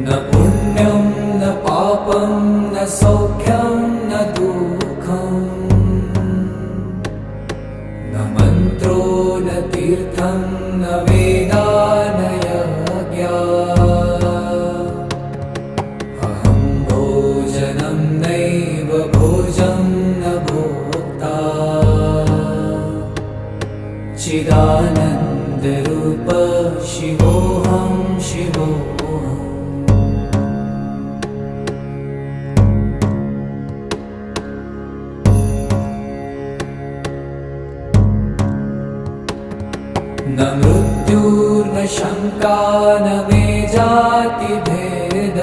न पुण्यं न पापं न सौख्यं न दुःखं न मन्त्रो न तीर्थं न वेदा न यज्ञा अहं भोजनं नैव भोजं न भोक्ता चिदानन्दरूप शिवोऽहं शिवोऽहम् न मृत्युर्न शङ्का न मे जातिभेद